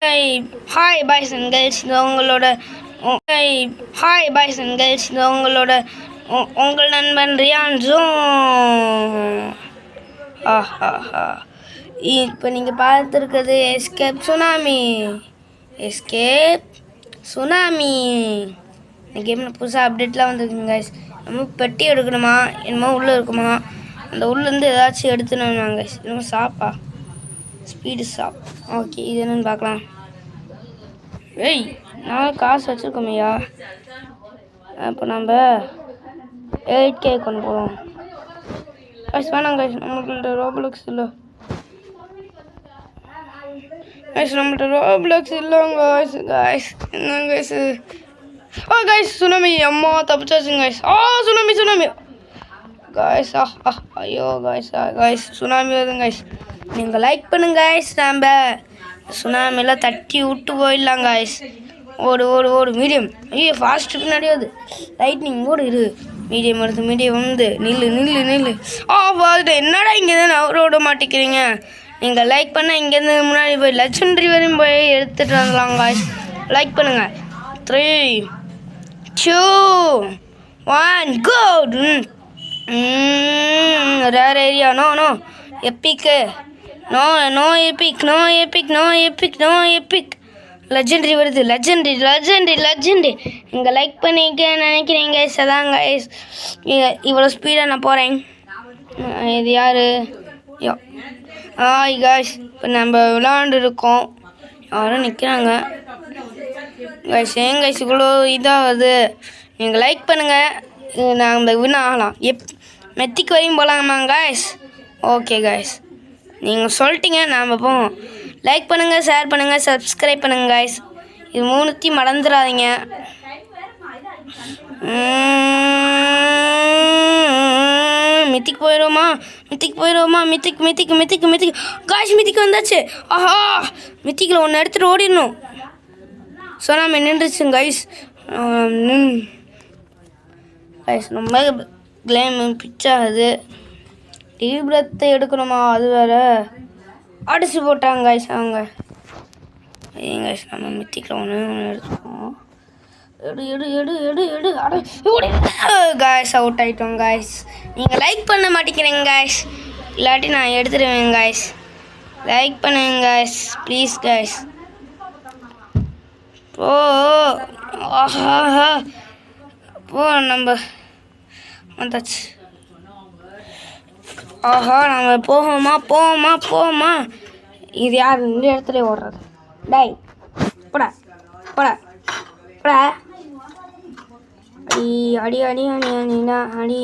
Hi boys and girls, இது உங்களோட hi boys and girls, இது உங்களோட உங்கள் நண்பன் ரியான் ஜூம். இப்போ நீங்கள் பார்த்துருக்கிறது எஸ்கேப் சுனாமி. இந்த கேமில் புதுசாக அப்டேட்லாம் வந்துருக்குங்க கைஸ். நம்ம பெட்டி எடுக்கணுமா, என்னமோ உள்ளே இருக்குமா, அந்த உள்ளேருந்து ஏதாச்சும் எடுத்துனோம்னா கைஸ். என்னமோ சாப்பா, ஸ்பீடு ஷாப். ஓகே, இது என்னன்னு பார்க்கலாம். நான் காசு வச்சுருக்கோமையா. இப்போ நம்ம 8K கொண்டு போகிறோம் கைஸ். வேணாம் கைஸ், நம்மள்கிட்ட ரோப்ளக்ஸ் இல்லை கைஸ். நம்மள்கிட்ட ரோப்ளக்ஸ் இல்லைங்க கைஸ். என்ன கைஸ்? Guys, tsunami. அம்மா தப்பிச்சாச்சுங்க கைஸ். Tsunami guys. ஐயோ கைஸ் சுனாமி வருதுங்க கைஸ். நீங்கள் லைக் பண்ணுங்க கைஸ். நம்ம சுனாமிலாம் தட்டி விட்டு போயிடலாம் கைஸ். ஓடு மீடியம். ஐயோ ஃபாஸ்ட்டு பின்னாடி வருது. லைட்னிங் ஓடு இரு. மீடியம் வந்து நில்லு. பார்த்துட்டு என்னடா இங்கே தான் அவரை விட மாட்டேங்கிறீங்க. நீங்கள் லைக் பண்ணால் இங்கேருந்து முன்னாடி போய் லெஜெண்டரி வரையும் போய் எடுத்துகிட்டு வந்துடலாம் கைஸ். லைக் பண்ணுங்கள். 3, 2, 1 go. Rare area. No epic. No epic. Legendary வருது. லெஜெண்டரி. இங்கே லைக் பண்ணிக்க நினைக்கிறீங்க கைஸ். அதான் கைஸ், இவ்வளோ ஸ்பீடாக நான் போகிறேன். இது யார்? கைஸ், இப்போ நம்ம விளாண்டுருக்கோம். யாரும் நிற்கிறாங்க கைஸ். ஏன் கைஸ் இவ்வளோ இதாகுது? நீங்கள் லைக் பண்ணுங்கள். நாங்கள் வின் ஆகலாம். மெத்திக்கு வரையும் போகலாமா கைஸ்? ஓகே கைஸ், நீங்கள் சொல்லிட்டீங்க, நாம் போவோம். லைக் பண்ணுங்கள், ஷேர் பண்ணுங்கள், சப்ஸ்கிரைப் பண்ணுங்கள் கைஸ். இது 3 மறந்துடாதீங்க. மித்திக்கு போயிடுவோமா? Mythic guys. மித்திக்கு வந்தாச்சு. மித்திக்கில் ஒன்று எடுத்துகிட்டு ஓடிடணும். சுனாமி நின்றுச்சுங்க கைஸ். கைஸ் ரொம்ப கிளேம் பிச்சாகுது. தீவிரத்தை எடுக்கணுமா? அது வேறு அடிச்சு போட்டாங்க கைஸ் அவங்க. கைஸ் நம்ம மித்திக்கில் ஒன்று எடுத்துக்கோம். எடு கைஸ். அவுட் ஆகிட்டோம் கைஸ். நீங்கள் லைக் பண்ண மாட்டேங்கிறீங்க கைஸ். இல்லாட்டி நான் எடுத்துடுவேன் கைஸ். லைக் பண்ணுங்க கைஸ், ப்ளீஸ் கைஸ். நம்ம வந்தாச்சு. நம்ம போவோமா? இது யார் இந்த இடத்துல ஓடுறது? டேய் போடா. அடி.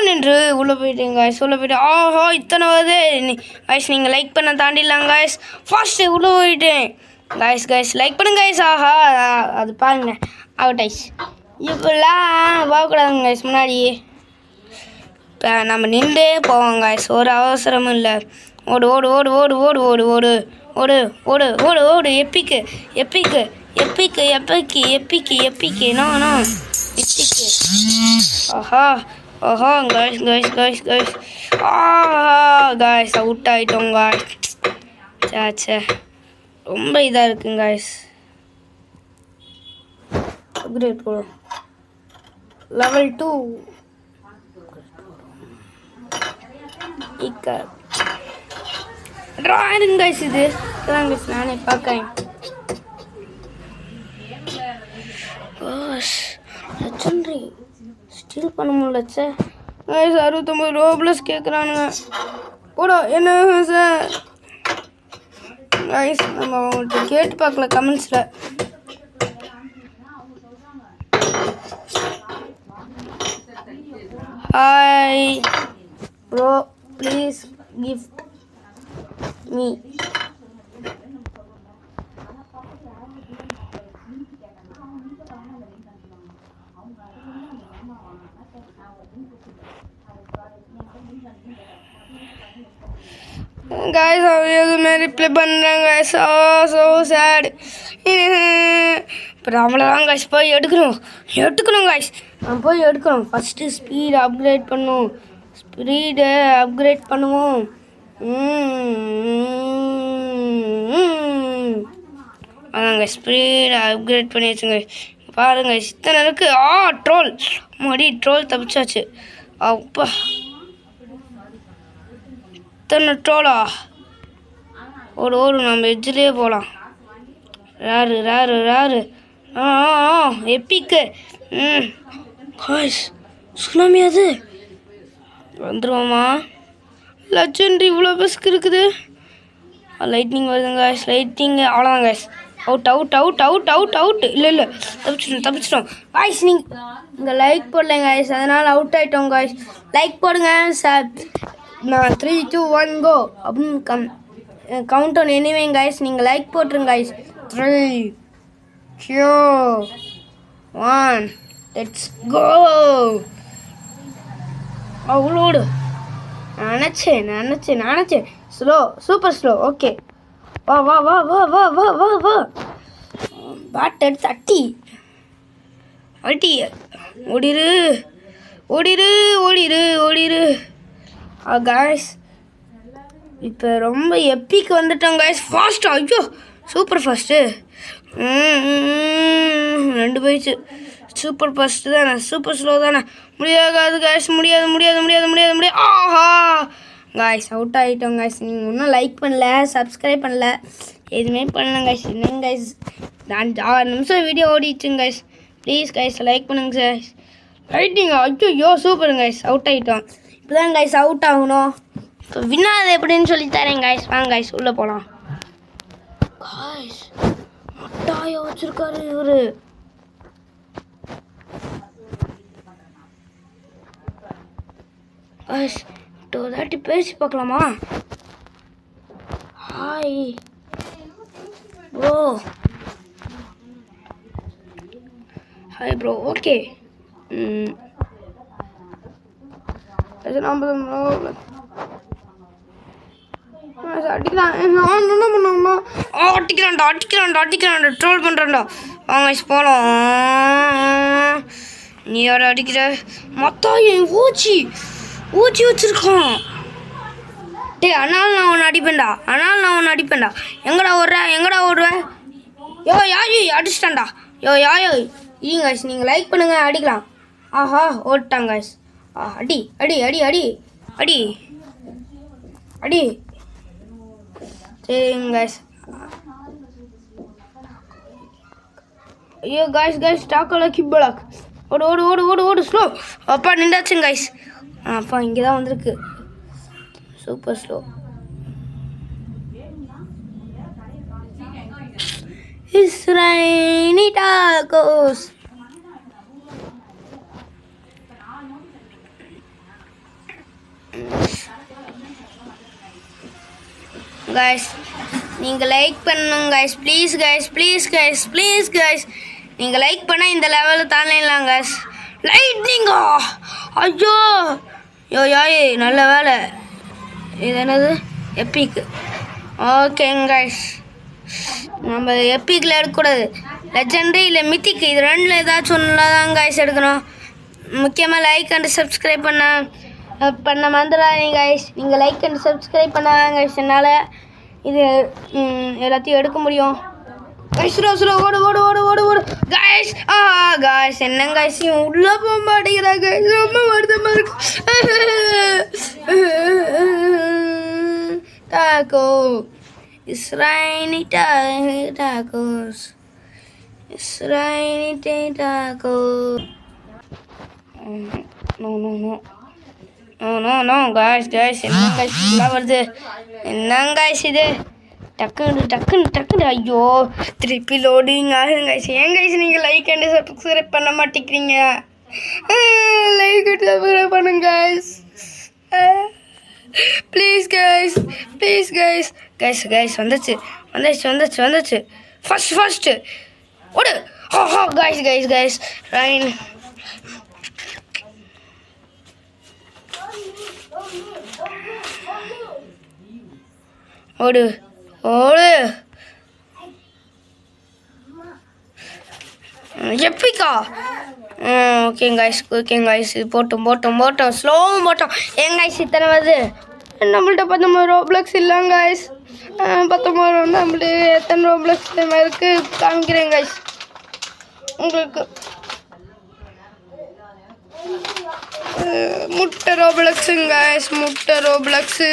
நின்று உள்ளே போயிட்டேங்க கைஸ். இத்தனை வருது கைஸ். நீங்கள் லைக் பண்ண தாண்டிடலாம் கைஸ். ஃபாஸ்ட்டு உள்ளே போயிட்டேன் கைஸ். லைக் பண்ணுங்க கைஸ். அது பாருங்க. Out guys. இப்போலாம் போகக்கூடாதுங்க கைஸ். முன்னாடி இப்போ நம்ம நின்றே போவோம் கைஸ். ஒரு அவசரமும் இல்லை. ஓடு. எப்பிக்கு. நோ எப்பிக்கு. கைஸ் அவுட் ஆகிட்டோம் கைஸ். சே ரொம்ப இதாக இருக்குங்க கைஸ். அப்கிரேட் போடும். Level 2 drawing guys. இது கைஸ் நானே பார்க்குறேன். லெஜெண்டரி ஸ்டீல் பண்ண முடியலச்சே கைஸ். 69 ரோப்ளஸ் கேட்குறானுங்க. போடா என்ன சார் கைஸ். நம்ம அவங்கள்ட்ட கேட்டு பார்க்கல கமெண்ட்ஸில். Hi bro, please gift me. guys எதுவுமே ரிப்ளை பண்ணுறாங்க. So sad. இப்போ நம்மளதான் கைஸ் போய் எடுக்கணும் கைஸ். நம்ம போய் எடுக்கணும். ஃபஸ்ட்டு ஸ்பீட் அப்கிரேட் பண்ணணும். ஸ்பீடை அப்கிரேட் பண்ணுவோம். அதாங்க ஸ்பீடை அப்கிரேட் பண்ணி வச்சுங்க. பாருங்க இத்தனை இருக்கு. ட்ரோல் மடி ட்ரோல் தப்பிச்சாச்சு. அப்பா இத்தனை ட்ரோலா. ஓடு நம்ம எஜ்ஜிலே போகலாம். ராரு எப்பிக்கு. சுனாமி அது வந்துடுவோமா? லெஜெண்டரி இவ்வளோ பெஸ்க்கு இருக்குது. லைட்னிங் வருதுங்க காய்ஸ். லைட்னிங் அவ்வளோதான் காய்ஸ். அவுட். இல்லை தப்பிச்சிட்டோம் காய்ஸ். நீங்கள் லைக் போடலைங்க காய்ஸ், அதனால் அவுட் ஆகிட்டோம் காய்ஸ். லைக் போடுங்க சார். நான் 3, 2, 1 கோ அப்படின்னு கவுண்ட் ஆன் எனிவேங்க காய்ஸ். நீங்கள் லைக் போட்டுருங்க காய்ஸ். 3, 2, 1 லெட்ஸ் கோ. அவ்வளோடு நினச்சேன் ஸ்லோ, சூப்பர் ஸ்லோ. ஓகே வா பேட் எடுத்து அட்டி ஓடிரு காய்ஸ். இப்போ ரொம்ப எப்பிக்கு வந்துட்டோம் காய்ஸ். ஃபாஸ்ட்டு, ஐயோ சூப்பர் ஃபாஸ்ட்டு. 2 போயிடுச்சு. சூப்பர் ஃபாஸ்ட்டு தானே, சூப்பர் ஸ்லோ தானே. முடியாது காய்ஸ், முடியாது. ஆஹா காய்ஸ் அவுட் ஆகிட்டோம் காய்ஸ். நீங்கள் இன்னும் லைக் பண்ணல, சப்ஸ்கிரைப் பண்ணல, எதுவுமே பண்ணல காய்ஸ். என்னங்க காய்ஸ், நான் 6 நிமிஷம் வீடியோ ஓடிச்சுங்க காய்ஸ். ப்ளீஸ் காய்ஸ் லைக் பண்ணுங்க காய்ஸ். ரைட்டிங்க ஐயோ சூப்பருங்க காய்ஸ். அவுட் ஆகிட்டோம். இப்போ தான் காய்ஸ் அவுட் ஆகணும். இப்போ வின்னாது எப்படின்னு சொல்லி தரேன் காய்ஸ். வாங்க காய்ஸ் உள்ளே போகலாம். காய்ஸ் மட்டாய வச்சுருக்காரு இவர். காய்ஸ் தாட்டி பேசி பார்க்கலாமா? Hi bro. ஓகே அடிக்கிறான்டா ட்ரோல் பண்ணுறான்டா. வாங்க போகலாம். நீ யார அடிக்கிற? மொத்தம் ஊச்சி வச்சிருக்கான். ஆனால் நான் உன்னை அடிப்பேன்டா. எங்கடா ஓடுற? யோ யாயோ அடிச்சிட்டான்டா. யாயோ ஈங்க காய்ஸ். நீங்கள் லைக் பண்ணுங்க, அடிக்கலாம். ஆஹா ஓட்டாங்க காய்ஸ். அடி சரிங்க காய்ஸ். ஐயோ காய்ஸ் டாக்கோல கிப்பலாக். ஓடு ஸ்லோ. அப்பா நின்றாச்சுங்க காய்ஸ். அப்பா இங்கே தான் வந்திருக்கு. Super slow. இஸ்ரேனி டாக்கோஸ். காய்ஸ் நீங்கள் லைக் பண்ணுங்க காய்ஸ். Please guys. நீங்கள் லைக் பண்ணால் இந்த லெவலில் தாண்டிடலாம் காய்ஸ். லைட்னிங்கா ஐயோ யாய் நல்ல வேலை. இது என்னது? எப்பிக்கு. ஓகேங்க காய்ஸ். நம்ம எப்பிக்கில் எடுக்கக்கூடாது, லெஜெண்டரி இல்லை மித்திக்கு. இது 2ல் ஏதாச்சும் ஒன்றில் தான் காய்ஸ் எடுக்கணும். முக்கியமாக லைக் அண்ட் சப்ஸ்கிரைப் பண்ண மறந்துடாதீங்க காய்ஸ். நீங்கள் லைக் அண்ட் சப்ஸ்கிரைப் பண்ணாதான் காய்ஸ் என்னால் இது எல்லாத்தையும் எடுக்க முடியும். ஸ்லோ ஓடு காய்ஸ். காய்ஸ் என்னங்க காய்ஸ் உள்ளே போக மாட்டேங்கிறா காய்ஸ். ரொம்ப வருத்தமாக இருக்கு. டாக்கோ இஸ்ரேனி டாக்கோஸ். No guys. என்ன காய்ஸ் ஃபுல்லாக வருது? என்னங்க காய்ஸ் இது? டக்குன்னு ஐயோ திருப்பி லோடிங் ஆகுது காய்ஸ். ஏன் காய்ஸ் நீங்கள் லைக் அண்ட் சப்ஸ்கிரைப் பண்ண மாட்டேங்கிறீங்க? லைக் அண்ட் சப்ஸ்கிரைப் பண்ணுங்க காய்ஸ். Please guys. வந்துச்சு. ஃபர்ஸ்ட் ஓடு. Guys rain. ஓடு எப்பிக்கா ஓகே கைஸ் இது போட்டோம் ஸ்லோவும் போட்டோம். ஏன் கைஸ் இத்தனை வருது? நம்மள்ட்ட 19 ரோப்ளக்ஸ் இல்லைங்க கைஸ். 19 நம்மள்ட்ட எத்தனை ரோப்ளக்ஸ் இருக்குது காமிக்கிறேன் கைஸ் உங்களுக்கு. முட்டை ரோப்ளக்ஸுங்க கைஸ், முட்டை ரோப்ளக்ஸு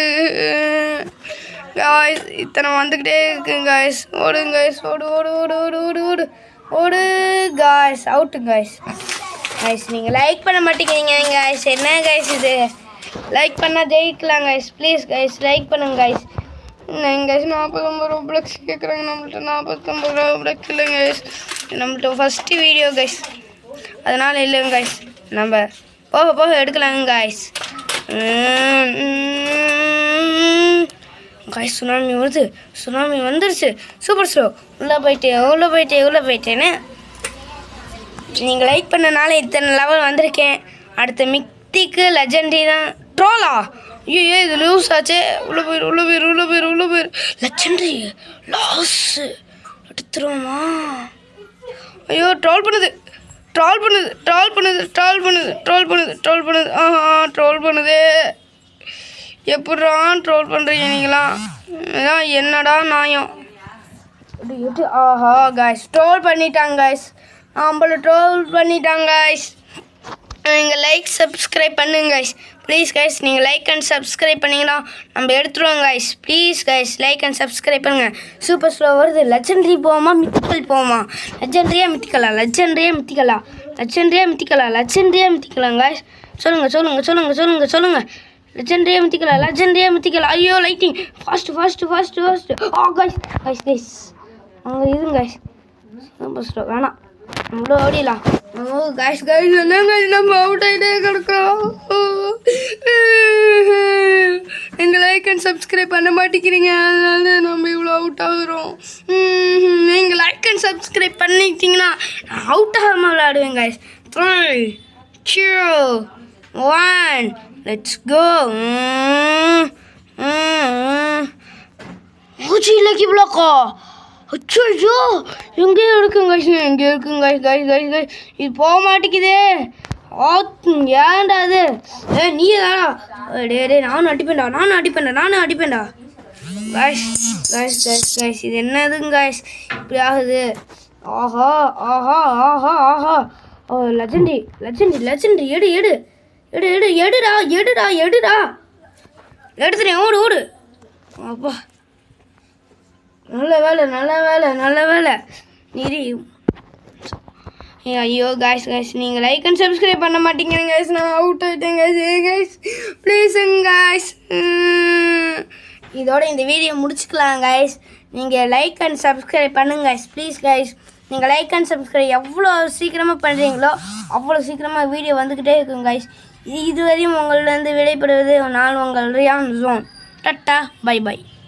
கைஸ். இத்தனை வந்துக்கிட்டே இருக்குங்க கைஸ். ஓடுங்க கைஸ், ஓடு கைஸ். அவுட்டுங்க கைஸ். கைஸ் நீங்கள் லைக் பண்ண மாட்டேங்கிறீங்க கைஸ். என்ன கைஸ் இது? லைக் பண்ணால் ஜெயிக்கலாம் கைஸ். ப்ளீஸ் கைஸ் லைக் பண்ணுங்க கைஸ். கைஸ் 49 ரோப்ளக்ஸ் கேட்குறாங்க. நம்மள்ட்ட 49 ரோப்ளக்ஸ் இல்லைங்க கைஸ். நம்மள்ட்ட ஃபஸ்ட்டு வீடியோ கைஸ், அதனால் இல்லைங்க கைஸ். நம்ம போக எடுக்கலாங்க கைஸ். கைஸ் சுனாமி வருது, சுனாமி வந்துருச்சு. Super slow. உள்ளே போயிட்டேன்னு நீங்கள் லைக் பண்ணனால இத்தனை லெவல் வந்திருக்கேன். அடுத்த மித்திக்கு லெஜெண்டரி தான். ட்ரோலா? ஐயோ இது லூஸ் ஆச்சு. உள்ள போயிரு. லெஜெண்டரி லாஸு எடுத்துருவோமா? ஐயோ ட்ரோல் பண்ணுது. ட்ரோல் பண்ணுது. எப்படா ட்ரோல் பண்ணுறீங்க நீங்களாம்? அதான் என்னடா நியாயம்? ஆஹா கைஸ் ட்ரோல் பண்ணிட்டாங்க கைஸ். நம்மள ட்ரோல் பண்ணிட்டாங்க கைஸ். நீங்கள் லைக் சப்ஸ்கிரைப் பண்ணுங்க கைஸ். ப்ளீஸ் கைஸ் நீங்கள் லைக் அண்ட் சப்ஸ்கிரைப் பண்ணிங்கன்னா நம்ம எடுத்துருவோம் guys. Please guys like and subscribe பண்ணுங்கள். சூப்பர் ஸ்லோ வருது. லெஜெண்டரி போவோமா மித்திக்கல் போவோமா? லெஜெண்டரியா மித்திக்கலா கைஸ்? சொல்லுங்கள். லெஜெண்டரியா மித்திக்கலா? ஐயோ லைட்டிங் ஃபாஸ்ட். கைஸ் அங்கே இருங்க கைஸ். சூப்பர் ஸ்லோ வேணாம், நம்மள ஓடிடலாம். கைஸ் என்னங்க நம்ம அவுட் ஆகிட்டே கிடக்கிறோம். நீங்கள் லைக் அண்ட் சப்ஸ்கிரைப் பண்ண மாட்டேங்கிறீங்க, அதனால நம்ம இவ்வளோ அவுட் ஆகுறோம். நீங்கள் லைக் அண்ட் சப்ஸ்கிரைப் பண்ணிட்டீங்கன்னா நான் அவுட் ஆகாமல் விளையாடுவேன் கைஸ். 3, 2, 1 let's go. லக்கி பிளாக்கா? அச்சோ எங்கேயோ இருக்குங்க கைஸ். இது போக மாட்டேங்குதே. ஏன்டா அது? நீ தானா? டே நானும் அடிப்பேன்டா. கைஸ் இது என்னதுங்க கைஸ் இப்படி ஆகுது? ஆஹா லெஜெண்டரி எடுடா. எடுத்துறேன். ஓடு. அப்பா நல்ல வேலை நீரி. ஐயோ கைஸ் நீங்கள் லைக் அண்ட் சப்ஸ்கிரைப் பண்ண மாட்டேங்கிறீங்க கைஸ். நான் அவுட் ஆகிட்டேன் கைஸ். ப்ளீஸுங்க கைஸ். இதோட இந்த வீடியோ முடிச்சுக்கலாம் கைஸ். நீங்கள் லைக் அண்ட் சப்ஸ்கிரைப் பண்ணுங்க கைஸ். ப்ளீஸ் கைஸ் நீங்கள் லைக் அண்ட் சப்ஸ்கிரைப் எவ்வளோ சீக்கிரமாக பண்ணுறீங்களோ அவ்வளோ சீக்கிரமாக வீடியோ வந்துக்கிட்டே இருக்குங்க கைஸ். இதுவரையும் உங்களிடம் விடைபெறுவது நான் உங்கள் ரியான் ஜோன். Ta-ta by.